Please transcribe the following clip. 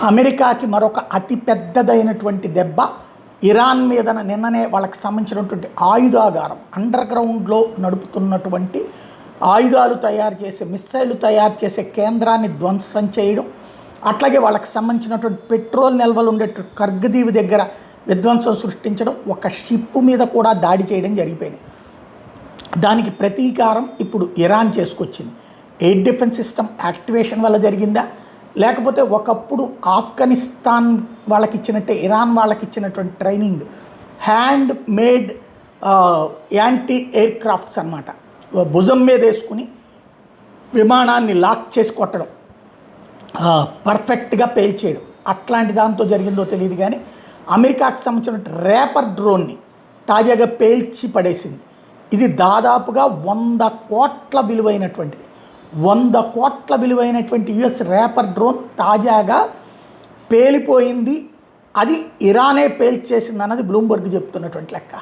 అమెరికాకి మరొక అతి పెద్దదైనటువంటి దెబ్బ ఇరాన్ మీద నిన్ననే వాళ్ళకి సంబంధించినటువంటి ఆయుధాగారం అండర్ గ్రౌండ్లో నడుపుతున్నటువంటి ఆయుధాలు తయారు చేసే మిస్సైళ్ళు తయారు చేసే కేంద్రాన్ని ధ్వంసం చేయడం, అట్లాగే వాళ్ళకి సంబంధించినటువంటి పెట్రోల్ నిల్వలు ఉండేటువంటి కర్గదీవి దగ్గర విధ్వంసం సృష్టించడం, ఒక షిప్ మీద కూడా దాడి చేయడం జరిగిపోయింది. దానికి ప్రతీకారం ఇప్పుడు ఇరాన్ చేసుకొచ్చింది. ఎయిర్ డిఫెన్స్ సిస్టమ్ యాక్టివేషన్ వల్ల జరిగిందా, లేకపోతే ఒకప్పుడు ఆఫ్ఘనిస్తాన్ వాళ్ళకి ఇచ్చినట్టే ఇరాన్ వాళ్ళకి ఇచ్చినటువంటి training hand made anti air crafts అన్నమాట, భుజం మీద వేసుకుని విమానాన్ని లాక్ చేసి కొట్టడం, పర్ఫెక్ట్గా పేల్చేయడం, అట్లాంటి దాంతో జరిగిందో తెలియదు. కానీ అమెరికాకు సంబంధించిన రేపర్ డ్రోన్ని తాజాగా పేల్చి పడేసింది. ఇది దాదాపుగా 100 కోట్ల విలువైనటువంటిది. 100 కోట్ల విలువైనటువంటి యుఎస్ రేపర్ డ్రోన్ తాజాగా పేలిపోయింది. అది ఇరానే పేల్చేసింది అన్నది బ్లూంబర్గ్ చెప్తున్నటువంటి లెక్క.